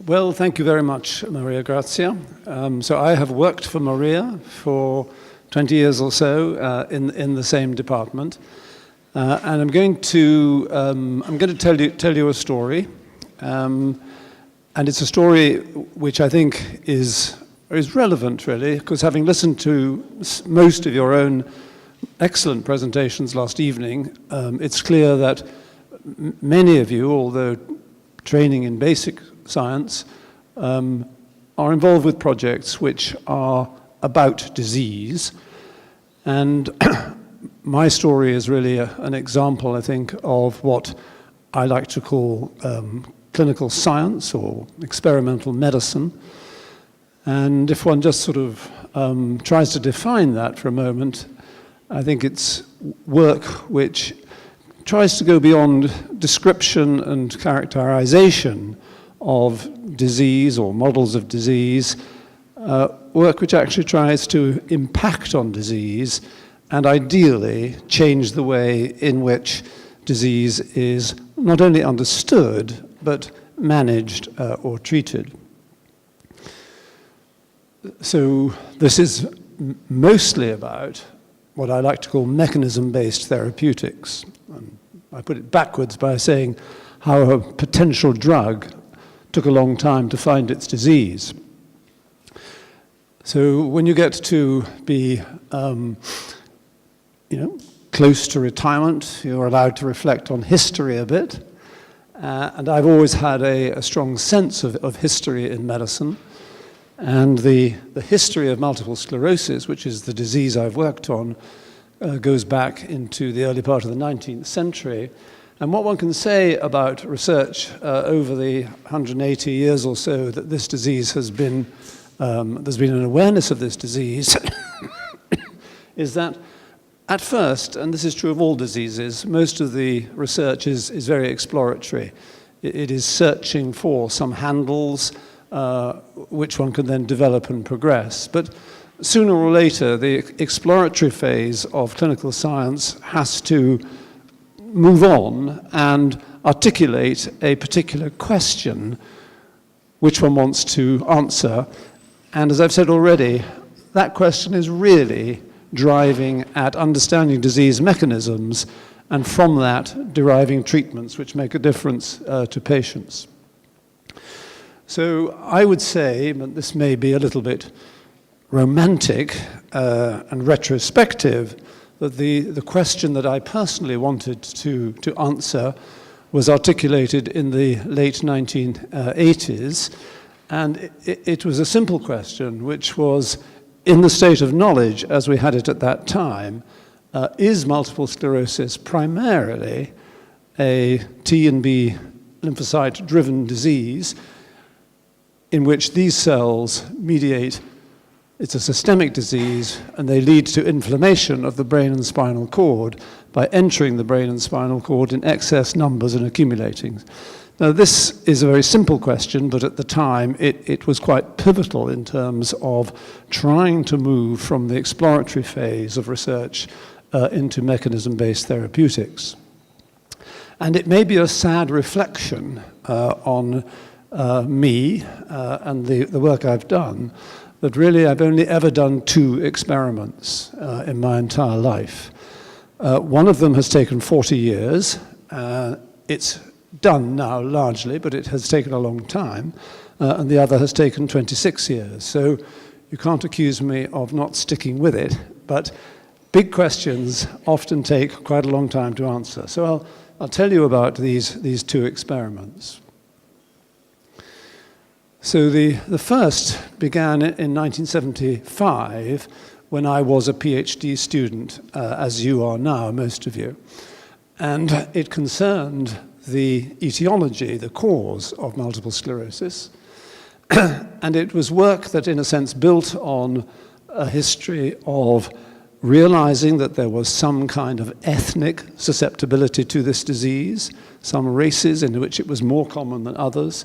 Well, thank you very much, Maria Grazia. So I have worked for Maria for 20 years or so in the same department, and I'm going to tell you a story, and it's a story which I think is relevant, really, because having listened to most of your own excellent presentations last evening, it's clear that many of you, although training in basic science, are involved with projects which are about disease. And my story is really an example, I think, of what I like to call clinical science or experimental medicine. And if one just sort of tries to define that for a moment, I think it's work which tries to go beyond description and characterization of disease or models of disease, work which actually tries to impact on disease and ideally change the way in which disease is not only understood but managed or treated. So this is mostly about what I like to call mechanism-based therapeutics. And I put it backwards by saying how a potential drug took a long time to find its disease. So when you get to be, close to retirement, you're allowed to reflect on history a bit. And I've always had a strong sense of history in medicine. And the history of multiple sclerosis, which is the disease I've worked on, goes back into the early part of the 19th century. And what one can say about research over the 180 years or so that this disease has been, there's been an awareness of this disease, is that at first, and this is true of all diseases, most of the research is very exploratory. It is searching for some handles which one can then develop and progress. But sooner or later, the exploratory phase of clinical science has to move on and articulate a particular question which one wants to answer. And as I've said already, that question is really driving at understanding disease mechanisms and from that deriving treatments which make a difference to patients. So I would say, but this may be a little bit romantic and retrospective, that the question that I personally wanted to answer was articulated in the late 1980s, and it was a simple question, which was, in the state of knowledge as we had it at that time, is multiple sclerosis primarily a T and B lymphocyte-driven disease in which these cells mediate? It's a systemic disease, and they lead to inflammation of the brain and spinal cord by entering the brain and spinal cord in excess numbers and accumulating. Now, this is a very simple question, but at the time, it was quite pivotal in terms of trying to move from the exploratory phase of research into mechanism-based therapeutics. And it may be a sad reflection on me and the work I've done, that really I've only ever done 2 experiments in my entire life. One of them has taken 40 years. It's done now largely, but it has taken a long time. And the other has taken 26 years. So you can't accuse me of not sticking with it, but big questions often take quite a long time to answer. So I'll tell you about these 2 experiments. So the first began in 1975 when I was a PhD student, as you are now, most of you. And it concerned the etiology, the cause of multiple sclerosis. And it was work that, in a sense, built on a history of realizing that there was some kind of ethnic susceptibility to this disease, some races in which it was more common than others,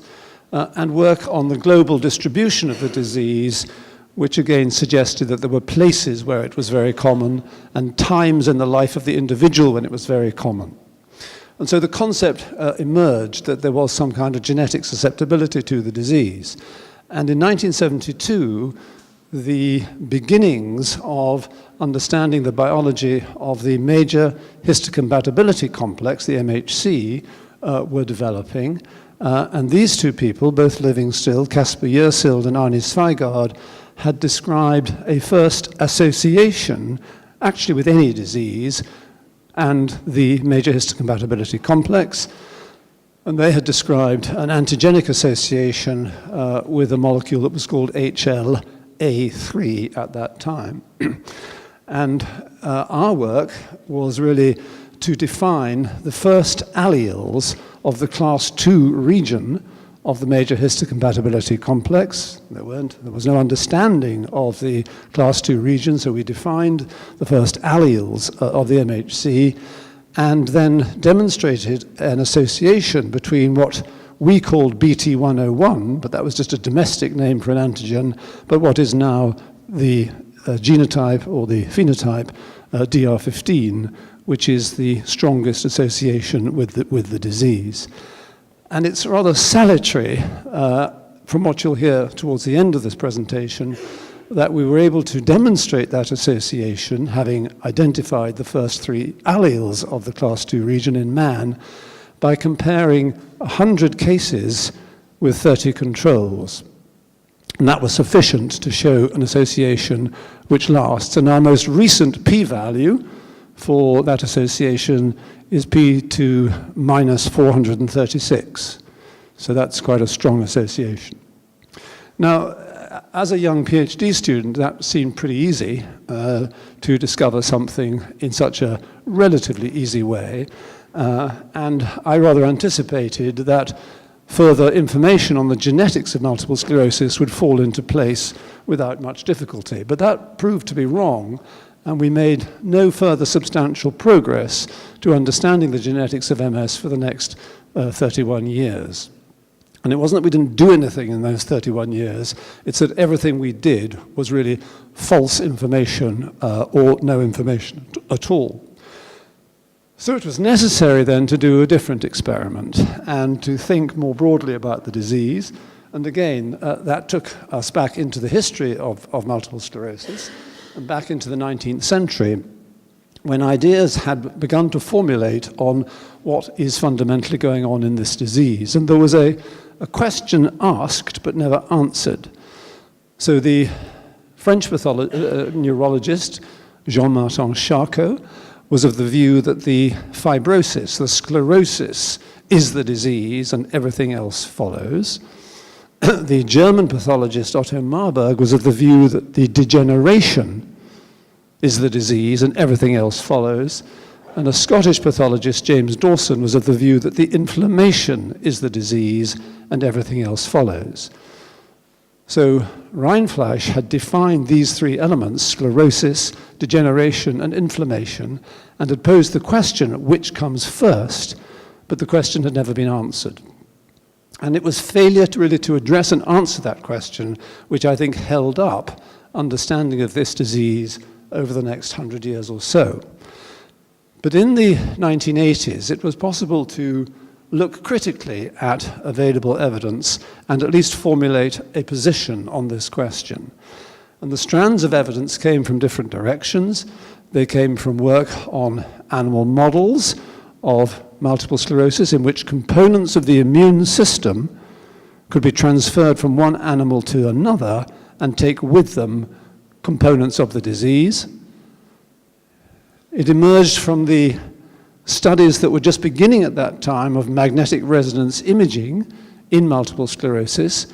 and work on the global distribution of the disease, which again suggested that there were places where it was very common and times in the life of the individual when it was very common. And so the concept emerged that there was some kind of genetic susceptibility to the disease. And in 1972, the beginnings of understanding the biology of the major histocompatibility complex, the MHC, were developing. And these two people, both living still, Caspar Yersild and Arnie Zweigard, had described a first association, actually with any disease, and the major histocompatibility complex. And they had described an antigenic association with a molecule that was called HLA3 at that time. And our work was really to define the first alleles of the class 2 region of the major histocompatibility complex. There was no understanding of the class 2 region, so we defined the first alleles of the MHC and then demonstrated an association between what we called BT101, but that was just a domestic name for an antigen, but what is now the genotype or the phenotype DR15, which is the strongest association with the disease. And it's rather salutary, from what you'll hear towards the end of this presentation, that we were able to demonstrate that association, having identified the first 3 alleles of the class 2 region in man, by comparing 100 cases with 30 controls. And that was sufficient to show an association which lasts. And our most recent p-value for that association is p to minus 436. So that's quite a strong association. Now, as a young PhD student, that seemed pretty easy to discover something in such a relatively easy way. And I rather anticipated that further information on the genetics of multiple sclerosis would fall into place without much difficulty. But that proved to be wrong, and we made no further substantial progress to understanding the genetics of MS for the next 31 years. And it wasn't that we didn't do anything in those 31 years, it's that everything we did was really false information or no information at all. So it was necessary then to do a different experiment and to think more broadly about the disease. And again, that took us back into the history of multiple sclerosis and back into the 19th century, when ideas had begun to formulate on what is fundamentally going on in this disease. And there was a question asked but never answered. So the French neurologist Jean-Martin Charcot was of the view that the fibrosis, the sclerosis, is the disease and everything else follows. The German pathologist Otto Marburg was of the view that the degeneration is the disease and everything else follows. And a Scottish pathologist, James Dawson, was of the view that the inflammation is the disease and everything else follows. So Rindfleisch had defined these 3 elements, sclerosis, degeneration, and inflammation, and had posed the question, which comes first? But the question had never been answered. And it was failure to address and answer that question, which I think held up understanding of this disease over the next 100 years or so. But in the 1980s, it was possible to look critically at available evidence and at least formulate a position on this question. And the strands of evidence came from different directions. They came from work on animal models of multiple sclerosis in which components of the immune system could be transferred from one animal to another and take with them components of the disease. It emerged from the studies that were just beginning at that time of magnetic resonance imaging in multiple sclerosis,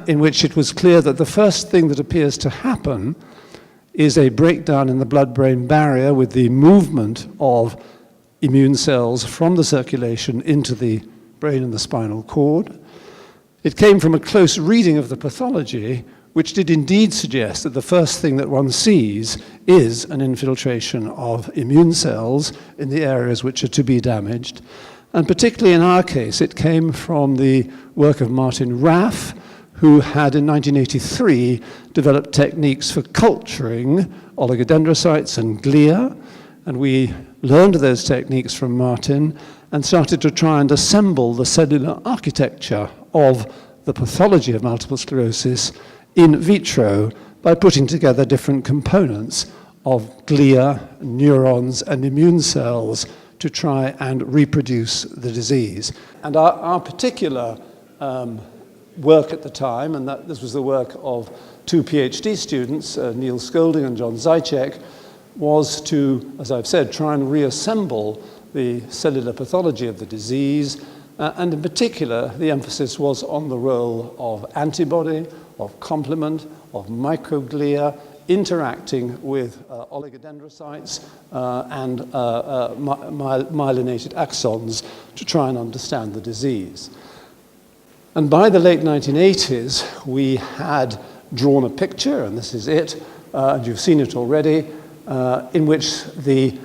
in which it was clear that the first thing that appears to happen is a breakdown in the blood-brain barrier with the movement of immune cells from the circulation into the brain and the spinal cord. It came from a close reading of the pathology, which did indeed suggest that the first thing that one sees is an infiltration of immune cells in the areas which are to be damaged. And particularly in our case, it came from the work of Martin Raff, who had in 1983 developed techniques for culturing oligodendrocytes and glia. And we learned those techniques from Martin and started to try and assemble the cellular architecture of the pathology of multiple sclerosis in vitro by putting together different components of glia, neurons, and immune cells to try and reproduce the disease. And our particular work at the time, and this was the work of two PhD students, Neil Scolding and John Zychek, was to, as I've said, try and reassemble the cellular pathology of the disease, and in particular, the emphasis was on the role of antibody, of complement, of microglia, interacting with oligodendrocytes and myelinated axons to try and understand the disease. And by the late 1980s, we had drawn a picture, and this is it, and you've seen it already, in which the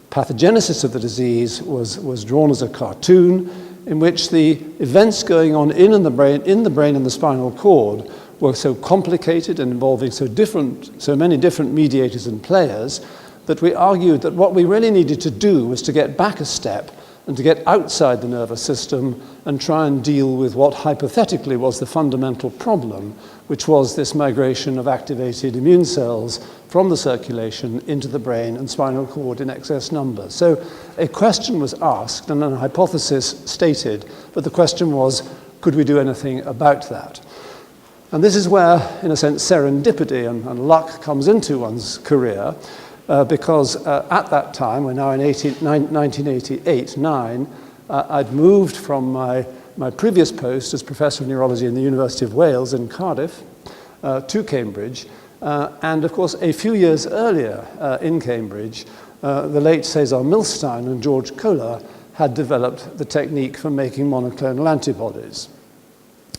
pathogenesis of the disease was drawn as a cartoon, in which the events going on in the brain and the spinal cord were so complicated and involving so many different mediators and players that we argued that what we really needed to do was to get back a step and to get outside the nervous system and try and deal with what hypothetically was the fundamental problem, which was this migration of activated immune cells from the circulation into the brain and spinal cord in excess numbers. So a question was asked and a hypothesis stated, but the question was, could we do anything about that? And this is where, in a sense, serendipity and luck comes into one's career, because at that time, we're now in 1988-9, I'd moved from my previous post as Professor of Neurology in the University of Wales in Cardiff to Cambridge. And of course, a few years earlier in Cambridge, the late Cesar Milstein and George Kohler had developed the technique for making monoclonal antibodies.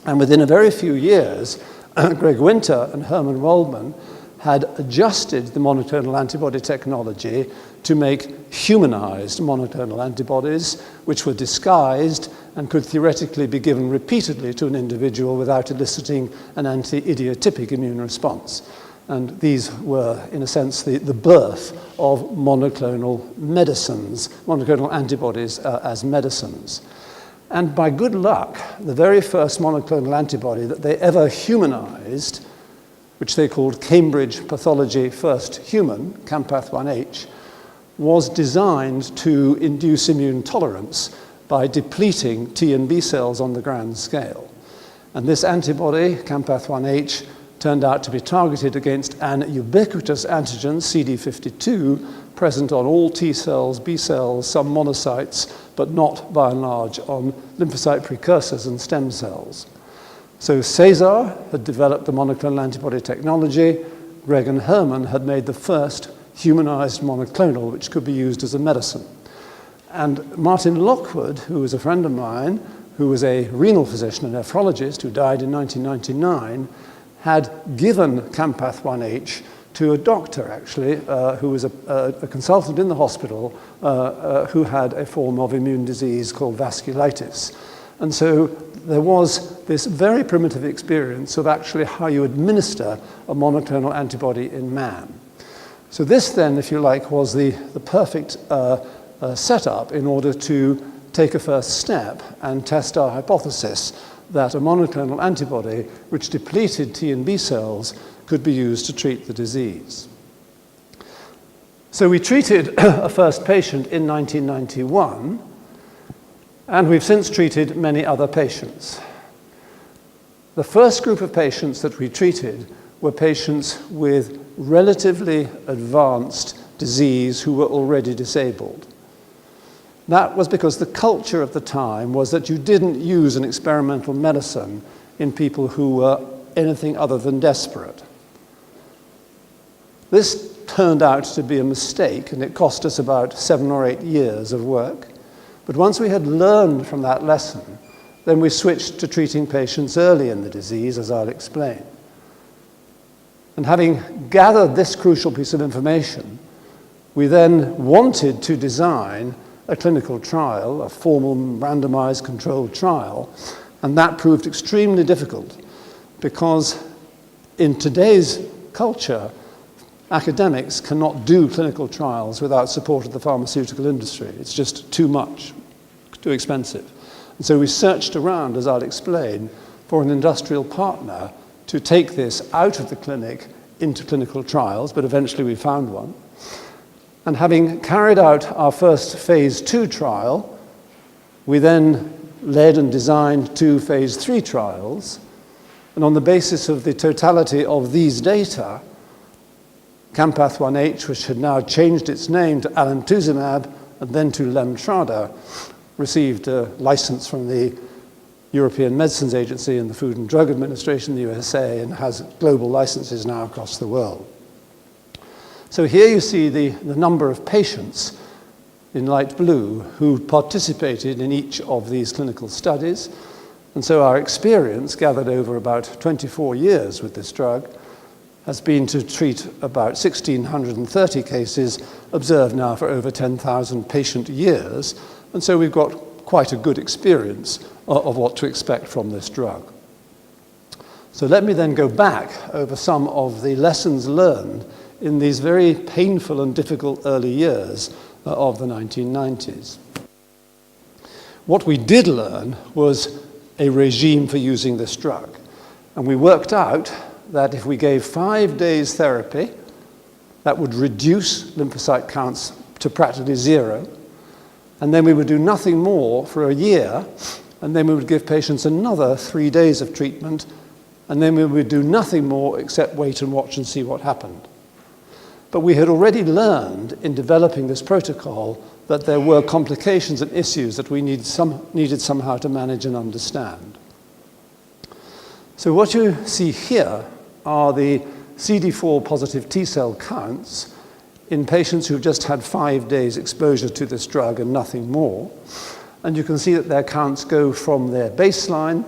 And within a very few years, Greg Winter and Herman Waldman had adjusted the monoclonal antibody technology to make humanized monoclonal antibodies, which were disguised and could theoretically be given repeatedly to an individual without eliciting an anti-idiotypic immune response. And these were, in a sense, the birth of monoclonal medicines, monoclonal antibodies as medicines. And by good luck, the very first monoclonal antibody that they ever humanized, which they called Cambridge Pathology First Human, Campath-1H, was designed to induce immune tolerance by depleting T and B cells on the grand scale. And this antibody, Campath-1H, turned out to be targeted against an ubiquitous antigen, CD52, present on all T cells, B cells, some monocytes, but not, by and large, on lymphocyte precursors and stem cells. So Cesar had developed the monoclonal antibody technology. Greg and Herman had made the first humanized monoclonal, which could be used as a medicine. And Martin Lockwood, who was a friend of mine, who was a renal physician, a nephrologist, who died in 1999, had given Campath-1H to a doctor, actually, who was a consultant in the hospital who had a form of immune disease called vasculitis. And so there was this very primitive experience of actually how you administer a monoclonal antibody in man. So this then, if you like, was the perfect setup in order to take a first step and test our hypothesis that a monoclonal antibody which depleted T and B cells could be used to treat the disease. So we treated a first patient in 1991, and we've since treated many other patients. The first group of patients that we treated were patients with relatively advanced disease who were already disabled. That was because the culture of the time was that you didn't use an experimental medicine in people who were anything other than desperate. This turned out to be a mistake, and it cost us about 7 or 8 years of work. But once we had learned from that lesson, then we switched to treating patients early in the disease, as I'll explain. And having gathered this crucial piece of information, we then wanted to design a clinical trial, a formal randomized controlled trial, and that proved extremely difficult because in today's culture, academics cannot do clinical trials without support of the pharmaceutical industry. It's just too much, too expensive. And so we searched around, as I'll explain, for an industrial partner to take this out of the clinic into clinical trials, but eventually we found one. And having carried out our first phase 2 trial, we then led and designed 2 phase 3 trials. And on the basis of the totality of these data, Campath-1H, which had now changed its name to alemtuzumab and then to Lemtrada, received a license from the European Medicines Agency and the Food and Drug Administration in the USA and has global licenses now across the world. So here you see the number of patients in light blue who participated in each of these clinical studies. And so our experience, gathered over about 24 years with this drug, has been to treat about 1,630 cases, observed now for over 10,000 patient years. And so we've got quite a good experience of what to expect from this drug. So let me then go back over some of the lessons learned in these very painful and difficult early years of the 1990s. What we did learn was a regime for using this drug. And we worked out that if we gave 5 days therapy, that would reduce lymphocyte counts to practically 0. And then we would do nothing more for a year, and then we would give patients another 3 days of treatment, and then we would do nothing more except wait and watch and see what happened. But we had already learned in developing this protocol that there were complications and issues that we needed somehow to manage and understand. So what you see here are the CD4 positive T cell counts in patients who've just had 5 days exposure to this drug and nothing more. And you can see that their counts go from their baseline,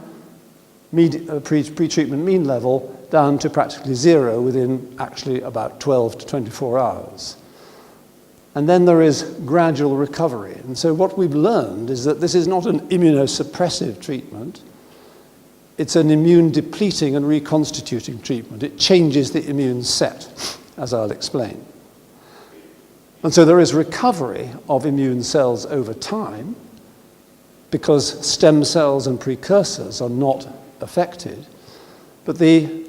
pre-treatment mean level, down to practically 0 within actually about 12 to 24 hours. And then there is gradual recovery. And so what we've learned is that this is not an immunosuppressive treatment. It's an immune depleting and reconstituting treatment. It changes the immune set, as I'll explain. And so there is recovery of immune cells over time because stem cells and precursors are not affected. But the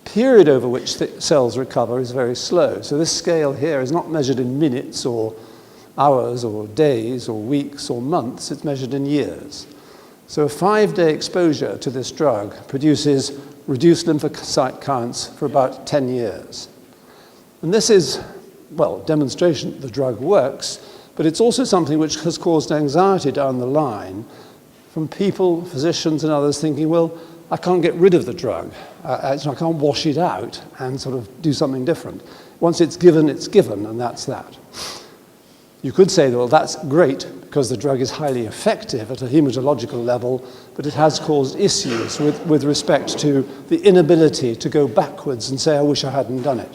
period over which the cells recover is very slow. So this scale here is not measured in minutes or hours or days or weeks or months. It's measured in years. So a 5-day exposure to this drug produces reduced lymphocyte counts for about 10 years. And this is, well, demonstration that the drug works, but it's also something which has caused anxiety down the line from people, physicians and others thinking, well, I can't get rid of the drug. I can't wash it out and sort of do something different. Once it's given, and that's that. You could say, well, that's great because the drug is highly effective at a hematological level, but it has caused issues with respect to the inability to go backwards and say, I wish I hadn't done it.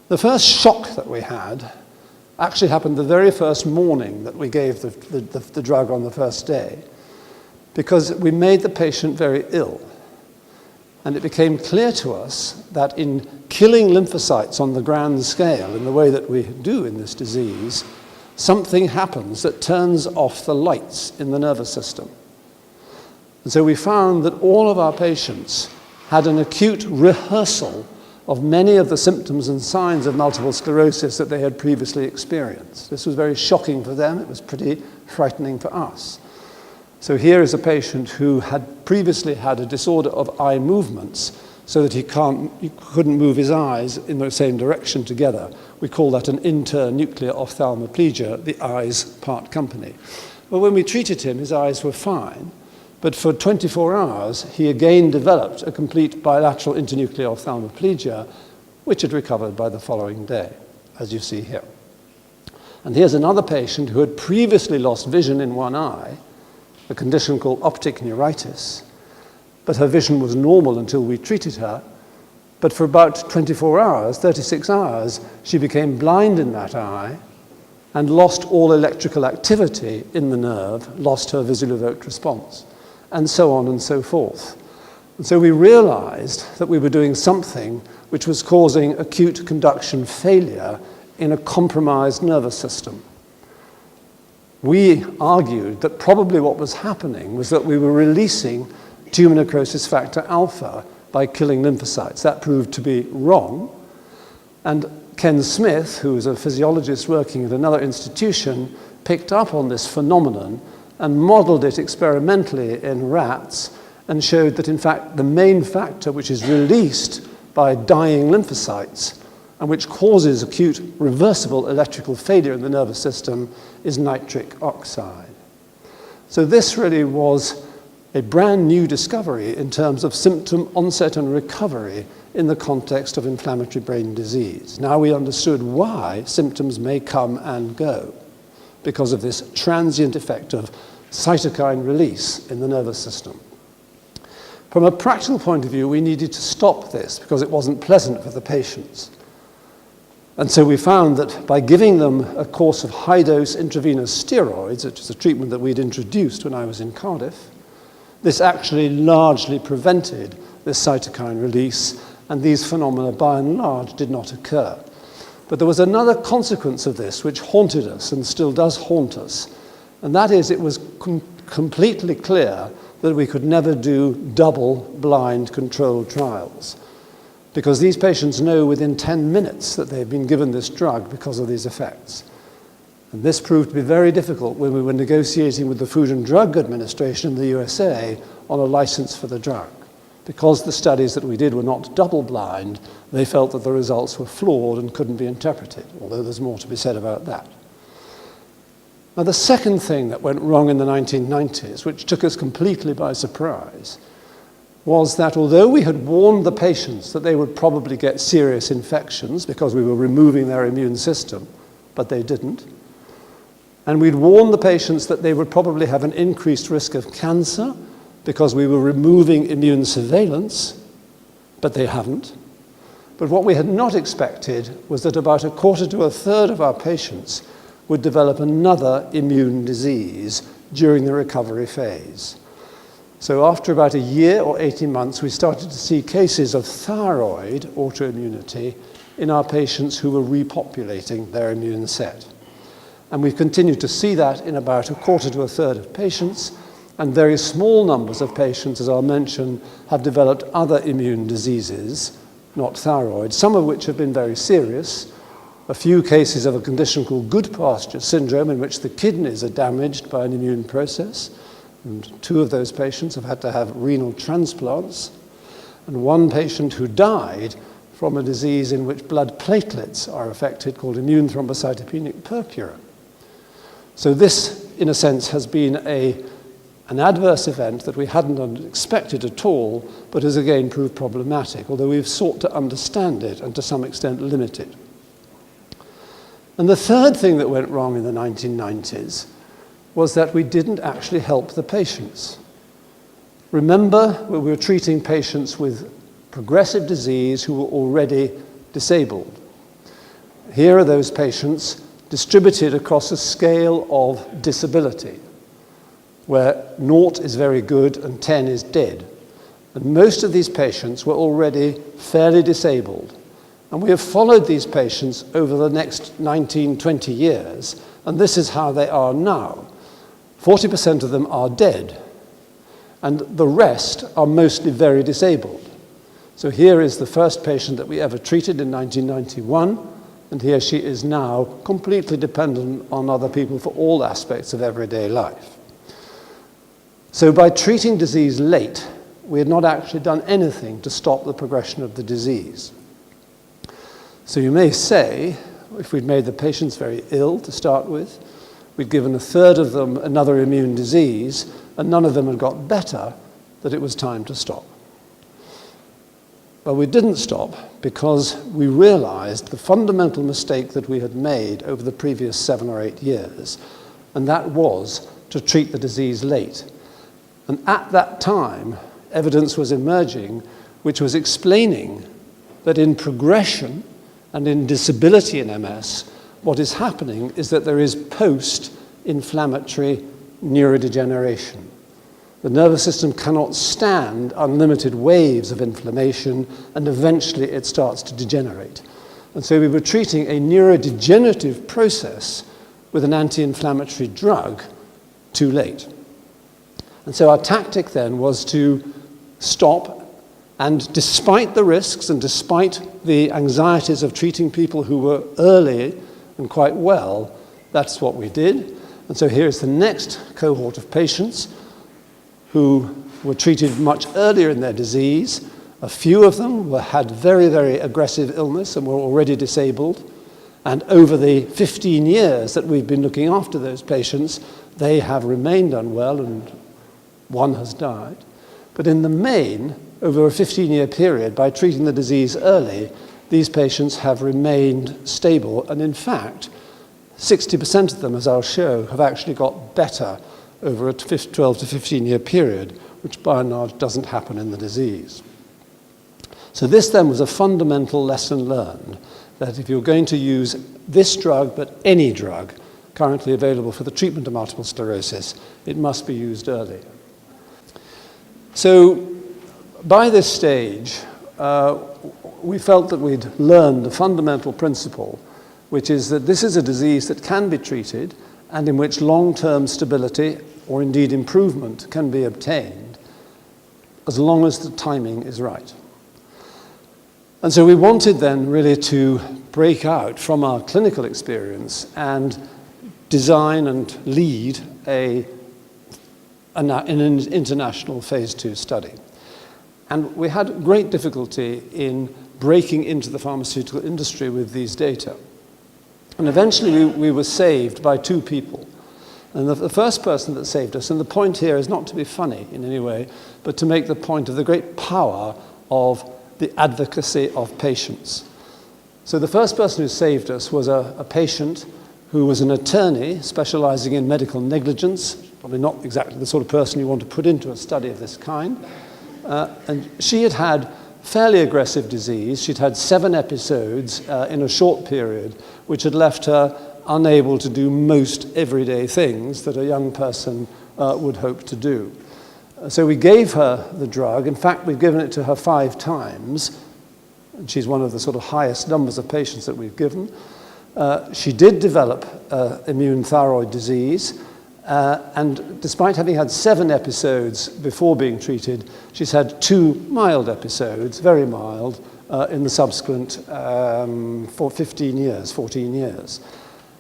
The first shock that we had actually happened the very first morning that we gave the drug on the first day, because we made the patient very ill. And it became clear to us that in killing lymphocytes on the grand scale, in the way that we do in this disease, something happens that turns off the lights in the nervous system. And so we found that all of our patients had an acute rehearsal of many of the symptoms and signs of multiple sclerosis that they had previously experienced. This was very shocking for them. It was pretty frightening for us. So here is a patient who had previously had a disorder of eye movements so that he couldn't move his eyes in the same direction together. We call that an internuclear ophthalmoplegia, the eyes part company. Well, when we treated him, his eyes were fine, but for 24 hours, he again developed a complete bilateral internuclear ophthalmoplegia, which had recovered by the following day, as you see here. And here's another patient who had previously lost vision in one eye, a condition called optic neuritis, but her vision was normal until we treated her. But for about 24 hours, 36 hours, she became blind in that eye and lost all electrical activity in the nerve, lost her visual evoked response, and so on and so forth. And so we realized that we were doing something which was causing acute conduction failure in a compromised nervous system. we argued that probably what was happening was that we were releasing tumor necrosis factor alpha by killing lymphocytes. That proved to be wrong. And Ken Smith, who was a physiologist working at another institution, picked up on this phenomenon and modeled it experimentally in rats and showed that, in fact, the main factor which is released by dying lymphocytes and which causes acute reversible electrical failure in the nervous system is nitric oxide. So this really was a brand new discovery in terms of symptom onset and recovery in the context of inflammatory brain disease. Now we understood why symptoms may come and go because of this transient effect of cytokine release in the nervous system. From a practical point of view, we needed to stop this because it wasn't pleasant for the patients. And so we found that by giving them a course of high-dose intravenous steroids, which is a treatment that we'd introduced when I was in Cardiff, this actually largely prevented this cytokine release, and these phenomena, by and large, did not occur. But there was another consequence of this which haunted us and still does haunt us, and that is it was completely clear that we could never do double-blind controlled trials, because these patients know within 10 minutes that they've been given this drug because of these effects. And this proved to be very difficult when we were negotiating with the Food and Drug Administration in the USA on a license for the drug. Because the studies that we did were not double-blind, they felt that the results were flawed and couldn't be interpreted, although there's more to be said about that. Now, the second thing that went wrong in the 1990s, which took us completely by surprise, was that although we had warned the patients that they would probably get serious infections because we were removing their immune system, but they didn't, and we'd warned the patients that they would probably have an increased risk of cancer because we were removing immune surveillance, but they haven't. But what we had not expected was that about a quarter to a third of our patients would develop another immune disease during the recovery phase. So after about a year or 18 months, we started to see cases of thyroid autoimmunity in our patients who were repopulating their immune set. And we've continued to see that in about a quarter to a third of patients, and very small numbers of patients, as I'll mention, have developed other immune diseases, not thyroid, some of which have been very serious. A few cases of a condition called Goodpasture syndrome, in which the kidneys are damaged by an immune process, and 2 of those patients have had to have renal transplants, and 1 patient who died from a disease in which blood platelets are affected called immune thrombocytopenic purpura. So this, in a sense, has been an adverse event that we hadn't expected at all, but has again proved problematic, although we've sought to understand it and to some extent limit it. And the third thing that went wrong in the 1990s was that we didn't actually help the patients. Remember, we were treating patients with progressive disease who were already disabled. Here are those patients distributed across a scale of disability, where 0 is very good and 10 is dead. And most of these patients were already fairly disabled. And we have followed these patients over the next 19, 20 years, and this is how they are now. 40% of them are dead, and the rest are mostly very disabled. So here is the first patient that we ever treated in 1991, and here she is now completely dependent on other people for all aspects of everyday life. So by treating disease late, we had not actually done anything to stop the progression of the disease. So you may say, if we'd made the patients very ill to start with, we'd given a third of them another immune disease, and none of them had got better, that it was time to stop. But we didn't stop because we realized the fundamental mistake that we had made over the previous 7 or 8 years, and that was to treat the disease late. And at that time, evidence was emerging which was explaining that in progression and in disability in MS, what is happening is that there is post-inflammatory neurodegeneration. The nervous system cannot stand unlimited waves of inflammation, and eventually it starts to degenerate. And so we were treating a neurodegenerative process with an anti-inflammatory drug too late. And so our tactic then was to stop, and despite the risks and despite the anxieties of treating people who were early and quite well, that's what we did. And so here's the next cohort of patients who were treated much earlier in their disease. A few of them had very, very aggressive illness and were already disabled. And over the 15 years that we've been looking after those patients, they have remained unwell and one has died. But in the main, over a 15-year period, by treating the disease early, these patients have remained stable. And in fact, 60% of them, as I'll show, have actually got better over a 12 to 15-year period, which by and large doesn't happen in the disease. So this then was a fundamental lesson learned, that if you're going to use this drug, but any drug currently available for the treatment of multiple sclerosis, it must be used early. So by this stage, we felt that we'd learned the fundamental principle, which is that this is a disease that can be treated and in which long-term stability or indeed improvement can be obtained as long as the timing is right. And so we wanted then really to break out from our clinical experience and design and lead an international phase 2 study. And we had great difficulty in breaking into the pharmaceutical industry with these data. And eventually we were saved by two people. And the first person that saved us, and the point here is not to be funny in any way, but to make the point of the great power of the advocacy of patients. So the first person who saved us was a patient who was an attorney specializing in medical negligence, probably not exactly the sort of person you want to put into a study of this kind. And she had had fairly aggressive disease. She'd had 7 episodes in a short period, which had left her unable to do most everyday things that a young person would hope to do. So we gave her the drug. In fact, we've given it to her 5 times. And she's one of the sort of highest numbers of patients that we've given. She did develop immune thyroid disease. And despite having had 7 episodes before being treated, she's had 2 mild episodes, very mild, in the subsequent 14 years.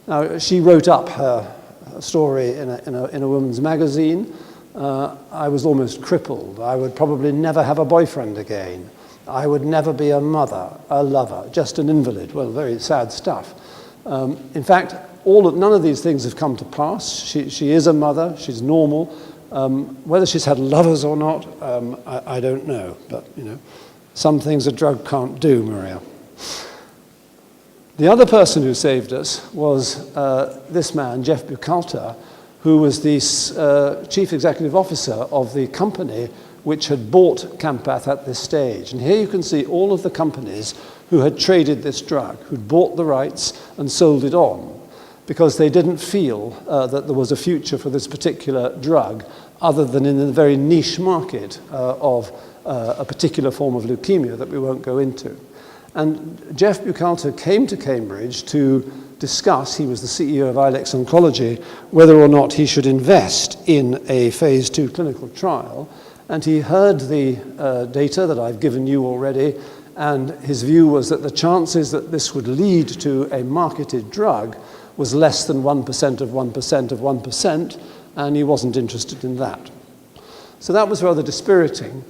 Now, she wrote up her story in a woman's magazine. I was almost crippled. I would probably never have a boyfriend again. I would never be a mother, a lover, just an invalid. Well, very sad stuff. In fact, none of these things have come to pass. She is a mother. She's normal. Whether she's had lovers or not, I don't know. But, you know, some things a drug can't do, Maria. The other person who saved us was this man, Jeff Buchalter, who was the chief executive officer of the company which had bought Campath at this stage. And here you can see all of the companies who had traded this drug, who'd bought the rights and sold it on, because they didn't feel that there was a future for this particular drug other than in the very niche market of a particular form of leukemia that we won't go into. And Jeff Buchalter came to Cambridge to discuss, he was the CEO of Ilex Oncology, whether or not he should invest in a phase 2 clinical trial. And he heard the data that I've given you already, and his view was that the chances that this would lead to a marketed drug was less than 1% of 1% of 1%, and he wasn't interested in that. So that was rather dispiriting.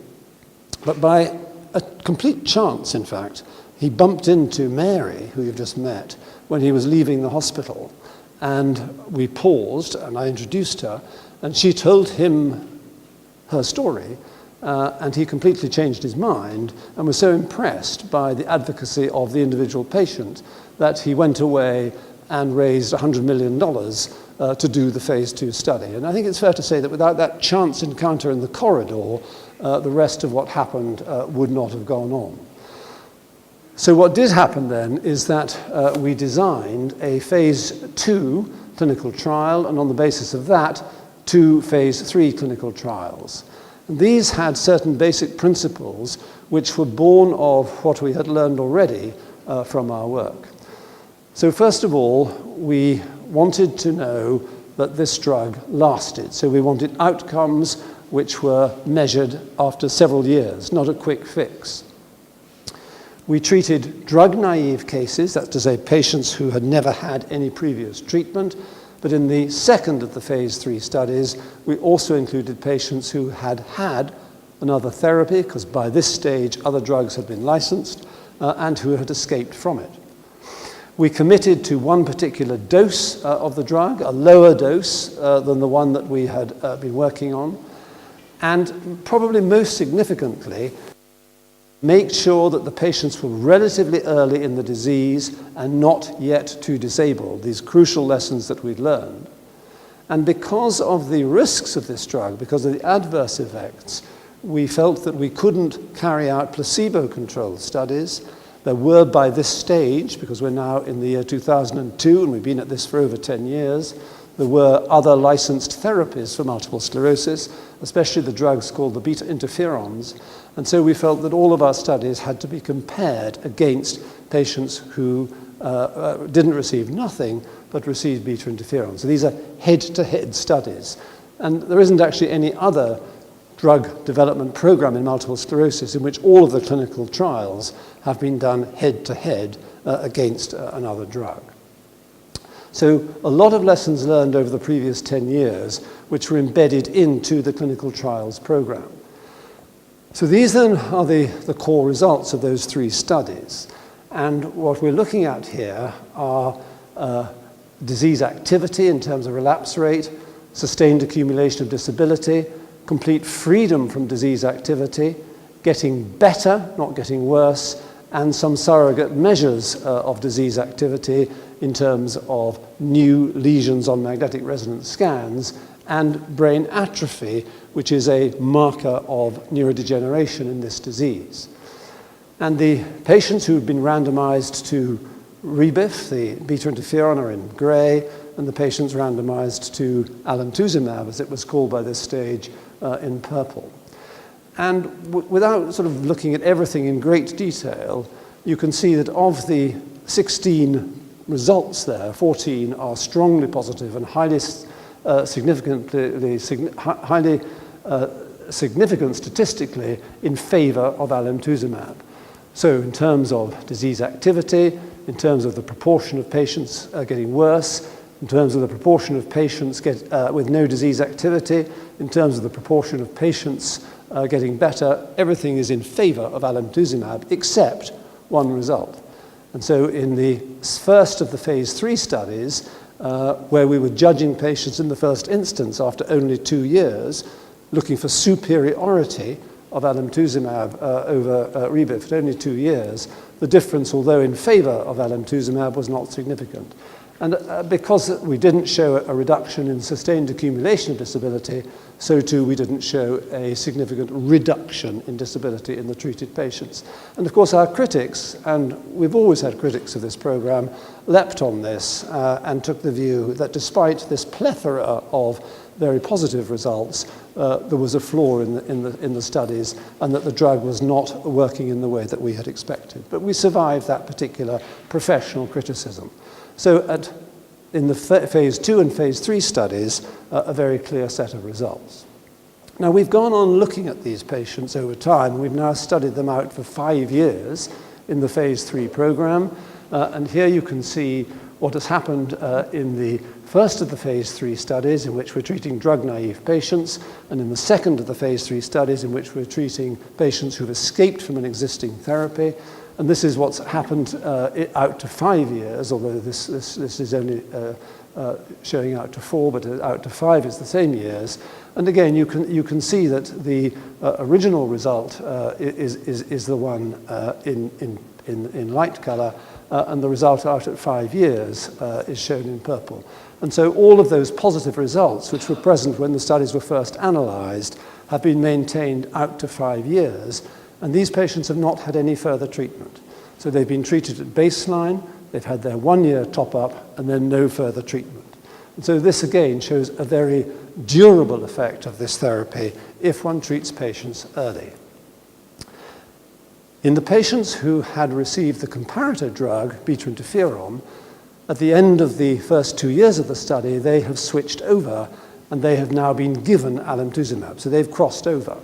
But by a complete chance, in fact, he bumped into Mary, who you've just met, when he was leaving the hospital. And we paused, and I introduced her, and she told him her story, and he completely changed his mind and was so impressed by the advocacy of the individual patient that he went away and raised $100 million to do the phase 2 study. And I think it's fair to say that without that chance encounter in the corridor, the rest of what happened would not have gone on. So what did happen then is that we designed a phase 2 clinical trial, and on the basis of that, 2 phase 3 clinical trials. And these had certain basic principles which were born of what we had learned already from our work. So first of all, we wanted to know that this drug lasted. So we wanted outcomes which were measured after several years, not a quick fix. We treated drug-naive cases, that's to say patients who had never had any previous treatment, but in the second of the phase 3 studies, we also included patients who had had another therapy, because by this stage other drugs had been licensed, and who had escaped from it. We committed to one particular dose of the drug, a lower dose than the one that we had been working on, and probably most significantly, make sure that the patients were relatively early in the disease and not yet too disabled, these crucial lessons that we'd learned. And because of the risks of this drug, because of the adverse effects, we felt that we couldn't carry out placebo-controlled studies. There were by this stage, because we're now in the year 2002 and we've been at this for over 10 years, there were other licensed therapies for multiple sclerosis, especially the drugs called the beta interferons. And so we felt that all of our studies had to be compared against patients who didn't receive nothing but received beta interferons. So these are head-to-head studies. And there isn't actually any other drug development program in multiple sclerosis in which all of the clinical trials have been done head-to-head against another drug. So a lot of lessons learned over the previous 10 years which were embedded into the clinical trials program. So these then are the core results of those 3 studies. And what we're looking at here are disease activity in terms of relapse rate, sustained accumulation of disability, complete freedom from disease activity, getting better, not getting worse, and some surrogate measures of disease activity in terms of new lesions on magnetic resonance scans, and brain atrophy, which is a marker of neurodegeneration in this disease. And the patients who have been randomized to Rebif, the beta interferon, are in gray, and the patients randomized to alemtuzumab, as it was called by this stage, in purple. And without sort of looking at everything in great detail, you can see that of the 16 results there, 14 are strongly positive and highly significant statistically in favor of alemtuzumab. So in terms of disease activity, in terms of the proportion of patients getting worse, in terms of the proportion of patients with no disease activity, in terms of the proportion of patients getting better, everything is in favor of alemtuzumab except one result. And so in the first of the phase 3 studies, where we were judging patients in the first instance after only 2 years, looking for superiority of alemtuzumab over Rebif at only 2 years, the difference, although in favor of alemtuzumab, was not significant. And because we didn't show a reduction in sustained accumulation of disability, so too we didn't show a significant reduction in disability in the treated patients. And of course our critics, and we've always had critics of this program, leapt on this and took the view that despite this plethora of very positive results, there was a flaw in the studies, and that the drug was not working in the way that we had expected. But we survived that particular professional criticism. So in the phase 2 and phase 3 studies, a very clear set of results. Now we've gone on looking at these patients over time. We've now studied them out for 5 years in the phase 3 program. And here you can see what has happened in the first of the phase 3 studies, in which we're treating drug-naive patients, and in the second of the phase 3 studies, in which we're treating patients who've escaped from an existing therapy. And this is what's happened out to 5 years, although this is only showing out to 4, but out to 5 is the same years. And again, you can see that the original result is the one in light color, and the result out at 5 years is shown in purple. And so all of those positive results, which were present when the studies were first analyzed, have been maintained out to 5 years. And these patients have not had any further treatment. So they've been treated at baseline, they've had their 1-year top-up, and then no further treatment. And so this again shows a very durable effect of this therapy if one treats patients early. In the patients who had received the comparator drug, beta interferon, At the end of the first 2 years of the study, they have switched over and they have now been given alemtuzumab. So they've crossed over.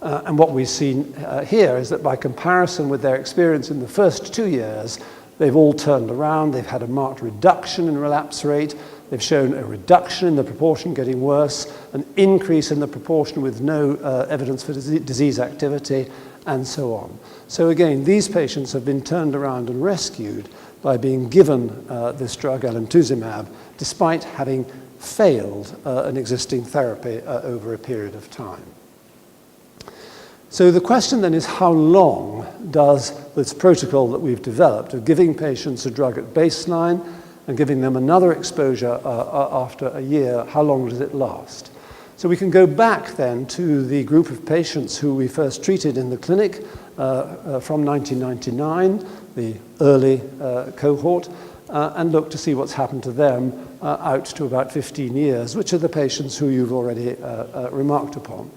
And what we've seen here is that by comparison with their experience in the first 2 years, they've all turned around. They've had a marked reduction in relapse rate. They've shown a reduction in the proportion getting worse, an increase in the proportion with no evidence for disease activity, and so on. So again, these patients have been turned around and rescued by being given this drug, alemtuzumab, despite having failed an existing therapy over a period of time. So the question then is, how long does this protocol that we've developed of giving patients a drug at baseline and giving them another exposure after a year, how long does it last? So we can go back then to the group of patients who we first treated in the clinic from 1999, the early cohort, and look to see what's happened to them out to about 15 years, which are the patients who you've already remarked upon.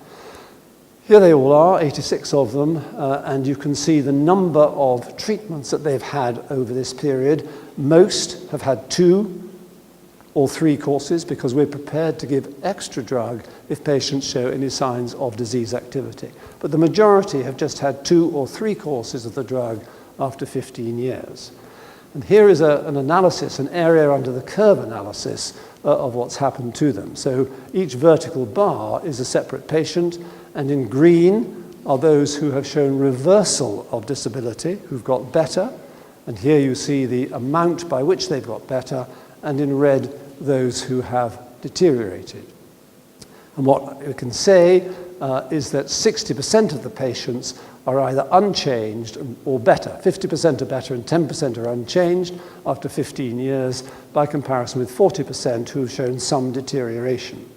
Here they all are, 86 of them, and you can see the number of treatments that they've had over this period. Most have had 2 or 3 courses because we're prepared to give extra drug if patients show any signs of disease activity. But the majority have just had 2 or 3 courses of the drug after 15 years. And here is an analysis, an area under the curve analysis of what's happened to them. So each vertical bar is a separate patient, and in green are those who have shown reversal of disability, who've got better. And here you see the amount by which they've got better, and in red, those who have deteriorated. And what we can say is that 60% of the patients are either unchanged or better. 50% are better and 10% are unchanged after 15 years, by comparison with 40% who have shown some deterioration.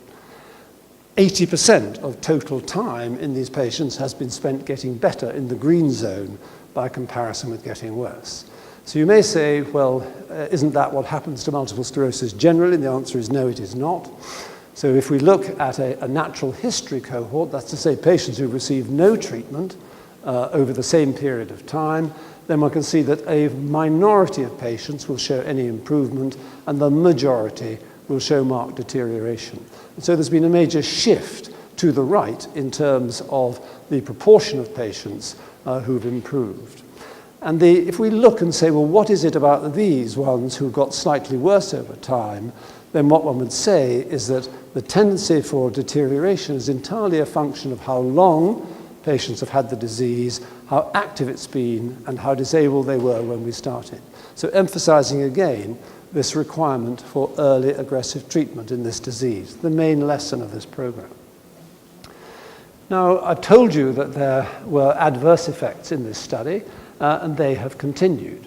80% of total time in these patients has been spent getting better in the green zone by comparison with getting worse. So you may say, well, isn't that what happens to multiple sclerosis generally? And the answer is no, it is not. So if we look at a natural history cohort, that's to say patients who've received no treatment over the same period of time, then one can see that a minority of patients will show any improvement and the majority will show marked deterioration. And so there's been a major shift to the right in terms of the proportion of patients who've improved. And if we look and say, well, what is it about these ones who got slightly worse over time, then what one would say is that the tendency for deterioration is entirely a function of how long patients have had the disease, how active it's been, and how disabled they were when we started. So emphasizing again this requirement for early aggressive treatment in this disease, the main lesson of this program. Now, I've told you that there were adverse effects in this study, and they have continued.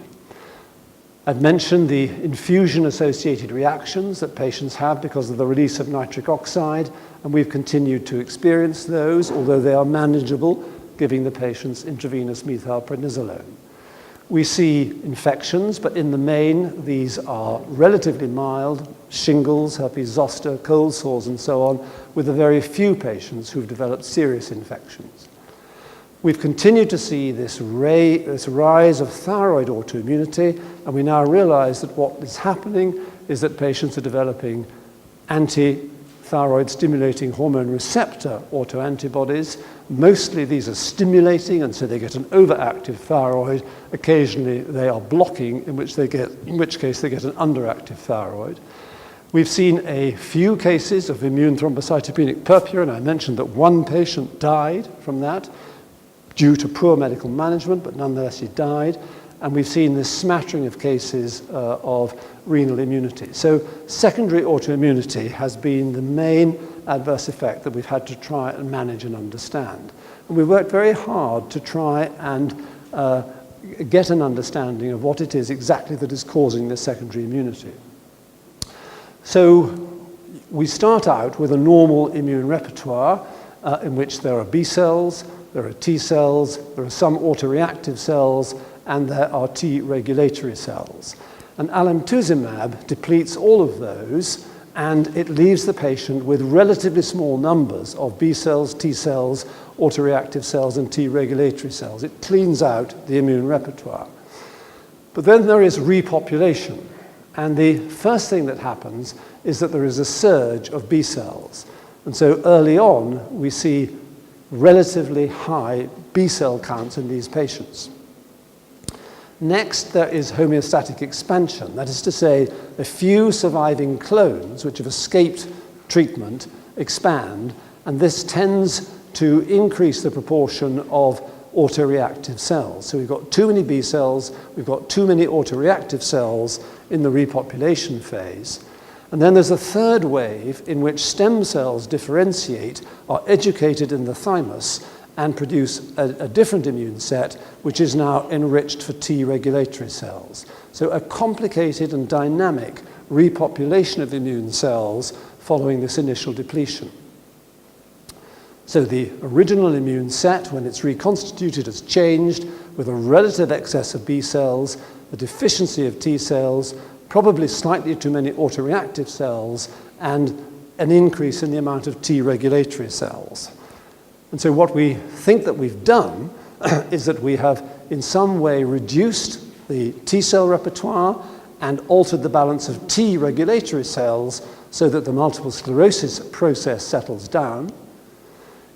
I've mentioned the infusion-associated reactions that patients have because of the release of nitric oxide, and we've continued to experience those, although they are manageable, giving the patients intravenous methylprednisolone. We see infections, but in the main, these are relatively mild: shingles, herpes zoster, cold sores, and so on, with a very few patients who've developed serious infections. We've continued to see this rise of thyroid autoimmunity, and we now realize that what is happening is that patients are developing anti-thyroid stimulating hormone receptor autoantibodies. Mostly these are stimulating, and so they get an overactive thyroid. Occasionally they are blocking, in which case they get an underactive thyroid. We've seen a few cases of immune thrombocytopenic purpura, and I mentioned that one patient died from that due to poor medical management, but nonetheless he died. And we've seen this smattering of cases of renal immunity. So secondary autoimmunity has been the main adverse effect that we've had to try and manage and understand. And we've worked very hard to try and get an understanding of what it is exactly that is causing this secondary immunity. So we start out with a normal immune repertoire in which there are B cells, there are T cells, there are some autoreactive cells, and there are T regulatory cells. And alemtuzumab depletes all of those, and it leaves the patient with relatively small numbers of B cells, T cells, autoreactive cells, and T regulatory cells. It cleans out the immune repertoire. But then there is repopulation. And the first thing that happens is that there is a surge of B cells. And so early on, we see relatively high B cell counts in these patients. Next, there is homeostatic expansion. That is to say, a few surviving clones which have escaped treatment expand, and this tends to increase the proportion of autoreactive cells. So we've got too many B cells, we've got too many autoreactive cells in the repopulation phase. And then there's a third wave in which stem cells differentiate, are educated in the thymus, and produce a different immune set, which is now enriched for T regulatory cells. So a complicated and dynamic repopulation of immune cells following this initial depletion. So the original immune set, when it's reconstituted, has changed with a relative excess of B cells, a deficiency of T cells, probably slightly too many autoreactive cells, and an increase in the amount of T regulatory cells. And so what we think that we've done is that we have in some way reduced the T cell repertoire and altered the balance of T regulatory cells so that the multiple sclerosis process settles down.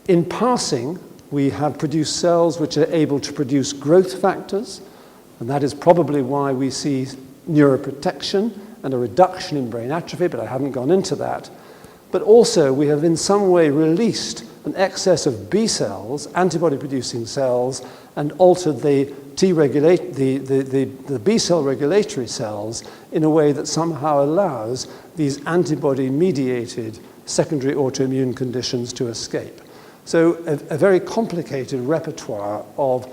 In passing, we have produced cells which are able to produce growth factors, and that is probably why we see neuroprotection and a reduction in brain atrophy, but I haven't gone into that. But also, we have in some way released an excess of B cells, antibody-producing cells, and altered the B cell regulatory cells in a way that somehow allows these antibody-mediated secondary autoimmune conditions to escape. So a very complicated repertoire of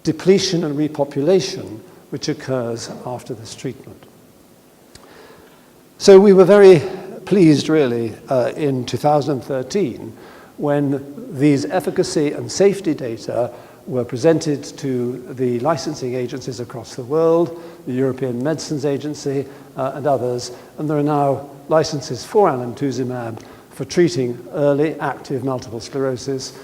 depletion and repopulation which occurs after this treatment. So we were very pleased, really, in 2013 when these efficacy and safety data were presented to the licensing agencies across the world, the European Medicines Agency and others, and there are now licenses for alemtuzumab for treating early active multiple sclerosis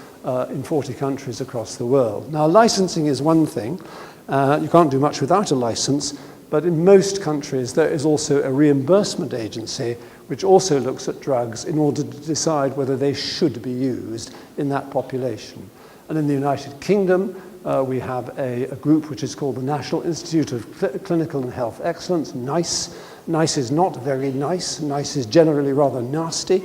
in 40 countries across the world. Now, licensing is one thing. You can't do much without a license, but in most countries there is also a reimbursement agency which also looks at drugs in order to decide whether they should be used in that population. And in the United Kingdom, we have a group which is called the National Institute of Clinical and Health Excellence, NICE. NICE is not very nice. NICE is generally rather nasty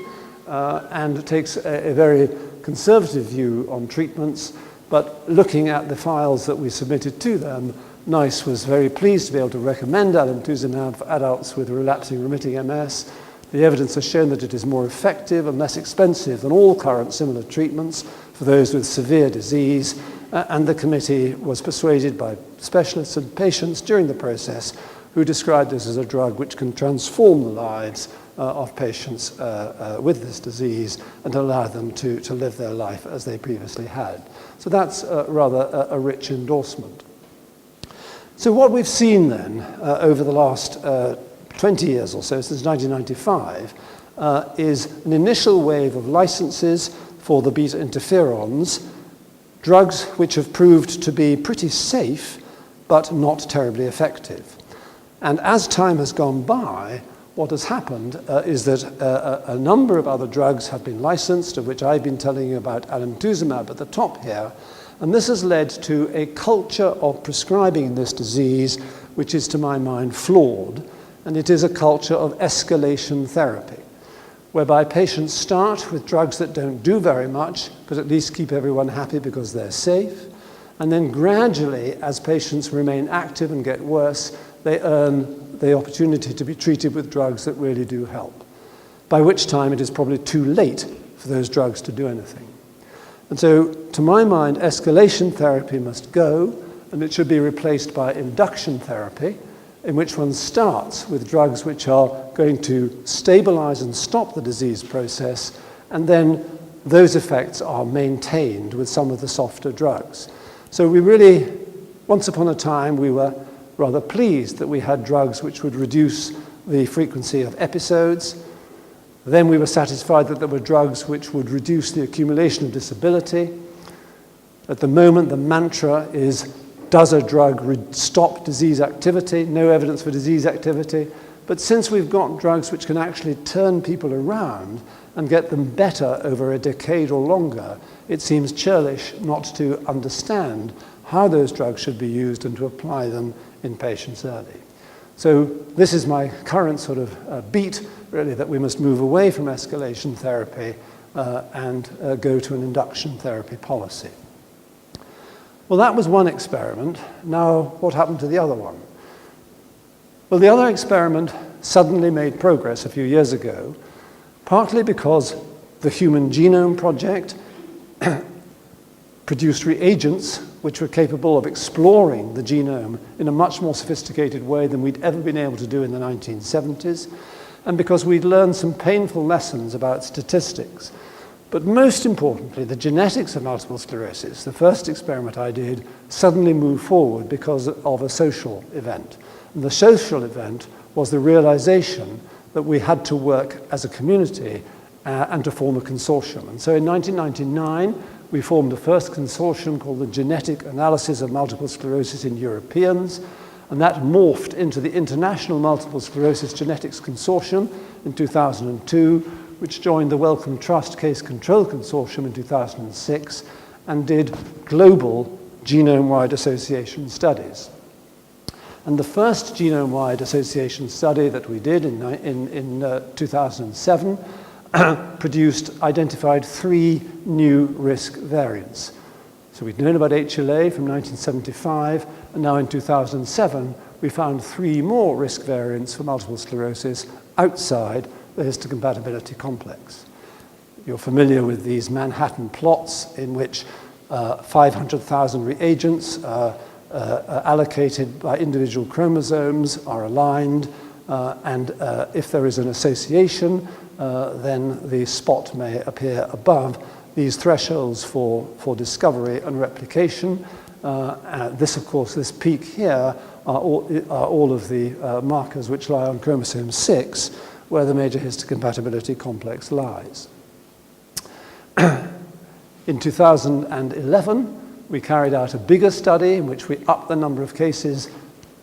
and takes a very conservative view on treatments. But looking at the files that we submitted to them, NICE was very pleased to be able to recommend alemtuzumab for adults with relapsing remitting MS. The evidence has shown that it is more effective and less expensive than all current similar treatments for those with severe disease, and the committee was persuaded by specialists and patients during the process who described this as a drug which can transform the lives of patients with this disease and allow them to live their life as they previously had. So that's rather a rich endorsement. So what we've seen then over the last 20 years or so, since 1995, is an initial wave of licenses for the beta interferons, drugs which have proved to be pretty safe but not terribly effective. And as time has gone by, what has happened is that a number of other drugs have been licensed, of which I've been telling you about alemtuzumab at the top here, and this has led to a culture of prescribing this disease which is, to my mind, flawed, and it is a culture of escalation therapy, whereby patients start with drugs that don't do very much, but at least keep everyone happy because they're safe, and then gradually, as patients remain active and get worse, they earn the opportunity to be treated with drugs that really do help, by which time it is probably too late for those drugs to do anything. And so, to my mind, escalation therapy must go, and it should be replaced by induction therapy, in which one starts with drugs which are going to stabilize and stop the disease process, and then those effects are maintained with some of the softer drugs. So we really, once upon a time, we were rather pleased that we had drugs which would reduce the frequency of episodes. Then we were satisfied that there were drugs which would reduce the accumulation of disability. At the moment, the mantra is, does a drug stop disease activity? No evidence for disease activity. But since we've got drugs which can actually turn people around and get them better over a decade or longer, it seems churlish not to understand how those drugs should be used and to apply them in patients early. So this is my current sort of beat, really, that we must move away from escalation therapy and go to an induction therapy policy. Well, that was one experiment. Now, what happened to the other one? Well, the other experiment suddenly made progress a few years ago, partly because the Human Genome Project produced reagents which were capable of exploring the genome in a much more sophisticated way than we'd ever been able to do in the 1970s, and because we'd learned some painful lessons about statistics. But most importantly, the genetics of multiple sclerosis, the first experiment I did, suddenly moved forward because of a social event. And the social event was the realization that we had to work as a community and to form a consortium. And so in 1999, we formed the first consortium called the Genetic Analysis of Multiple Sclerosis in Europeans, and that morphed into the International Multiple Sclerosis Genetics Consortium in 2002, which joined the Wellcome Trust Case Control Consortium in 2006, and did global genome-wide association studies. And the first genome-wide association study that we did in 2007 identified 3 new risk variants. So we'd known about HLA from 1975, and now in 2007, we found 3 more risk variants for multiple sclerosis outside the histocompatibility complex. You're familiar with these Manhattan plots in which 500,000 reagents allocated by individual chromosomes are aligned, and if there is an association, then the spot may appear above these thresholds for discovery and replication. This, of course, this peak here are all of the markers which lie on chromosome 6, where the major histocompatibility complex lies. In 2011, we carried out a bigger study in which we upped the number of cases.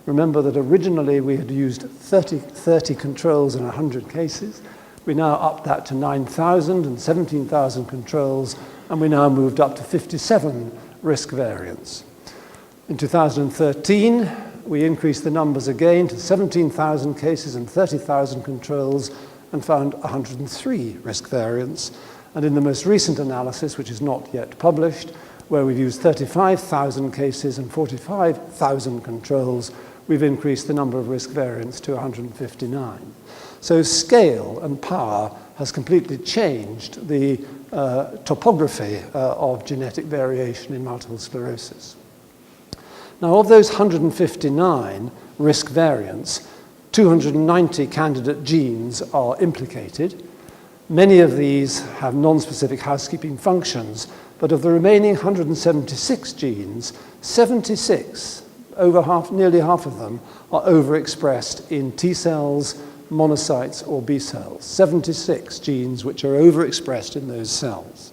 Remember that originally we had used 30 controls in 100 cases. We now upped that to 9,000 and 17,000 controls, and we now moved up to 57 risk variants. In 2013, we increased the numbers again to 17,000 cases and 30,000 controls and found 103 risk variants. And in the most recent analysis, which is not yet published, where we've used 35,000 cases and 45,000 controls, we've increased the number of risk variants to 159. So scale and power has completely changed the topography of genetic variation in multiple sclerosis. Now, of those 159 risk variants, 290 candidate genes are implicated. Many of these have non-specific housekeeping functions, but of the remaining 176 genes, 76, nearly half of them, are overexpressed in T cells, monocytes, or B cells. 76 genes which are overexpressed in those cells.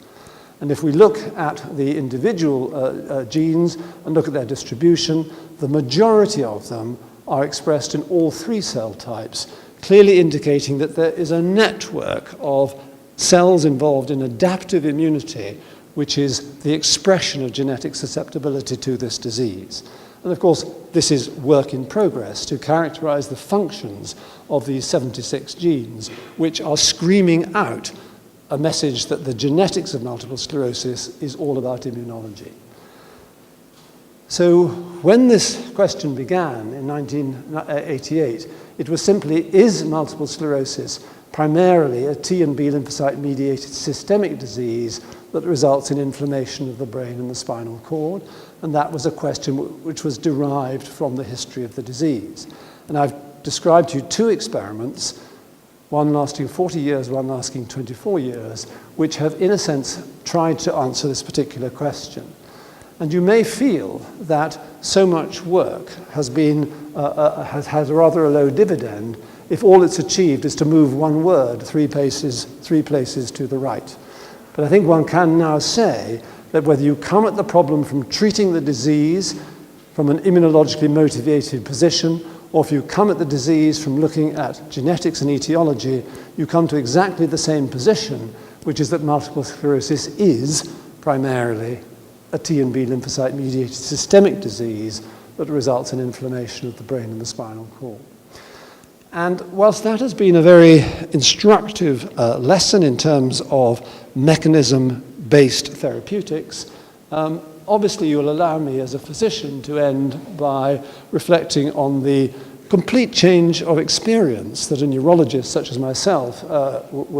And if we look at the individual genes and look at their distribution, the majority of them are expressed in all 3 cell types, clearly indicating that there is a network of cells involved in adaptive immunity, which is the expression of genetic susceptibility to this disease. And of course, this is work in progress to characterize the functions of these 76 genes, which are screaming out a message that the genetics of multiple sclerosis is all about immunology. So when this question began in 1988, it was simply, is multiple sclerosis primarily a T and B lymphocyte-mediated systemic disease that results in inflammation of the brain and the spinal cord? And that was a question which was derived from the history of the disease. And I've described to you 2 experiments, one lasting 40 years, one lasting 24 years, which have, in a sense, tried to answer this particular question. And you may feel that so much work has had rather a low dividend if all it's achieved is to move one word 3 places to the right. But I think one can now say that whether you come at the problem from treating the disease from an immunologically motivated position or if you come at the disease from looking at genetics and etiology, you come to exactly the same position, which is that multiple sclerosis is primarily a T and B lymphocyte-mediated systemic disease that results in inflammation of the brain and the spinal cord. And whilst that has been a very instructive lesson in terms of mechanism-based therapeutics, obviously you'll allow me as a physician to end by reflecting on the complete change of experience that a neurologist such as myself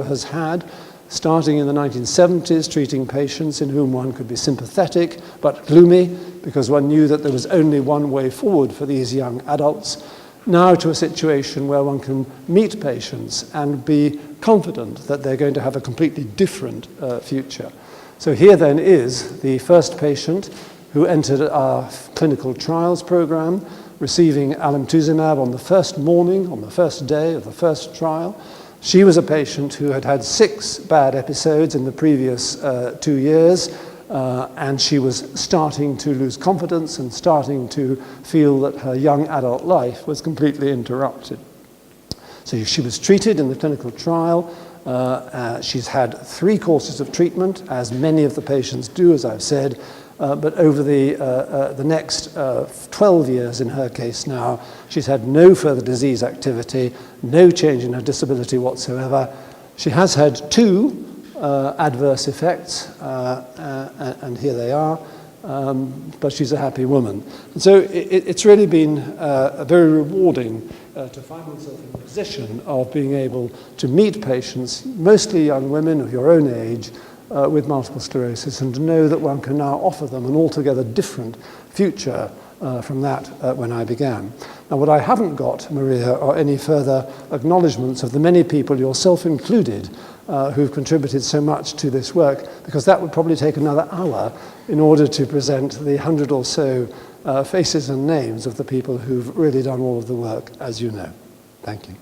has had, starting in the 1970s, treating patients in whom one could be sympathetic but gloomy because one knew that there was only one way forward for these young adults, now to a situation where one can meet patients and be confident that they're going to have a completely different future. So here then is the first patient who entered our clinical trials program, receiving alemtuzumab on the first morning, on the first day of the first trial. She was a patient who had had 6 bad episodes in the previous 2 years, and she was starting to lose confidence and starting to feel that her young adult life was completely interrupted. So she was treated in the clinical trial. She's had 3 courses of treatment, as many of the patients do, as I've said, but over the next 12 years in her case now, she's had no further disease activity, no change in her disability whatsoever. She has had 2 adverse effects, and here they are, but she's a happy woman. And so it's really been very rewarding to find myself in the position of being able to meet patients, mostly young women of your own age, with multiple sclerosis, and to know that one can now offer them an altogether different future from that when I began. Now, what I haven't got, Maria, are any further acknowledgements of the many people, yourself included, who've contributed so much to this work, because that would probably take another hour in order to present the 100 or so faces and names of the people who've really done all of the work, as you know. Thank you.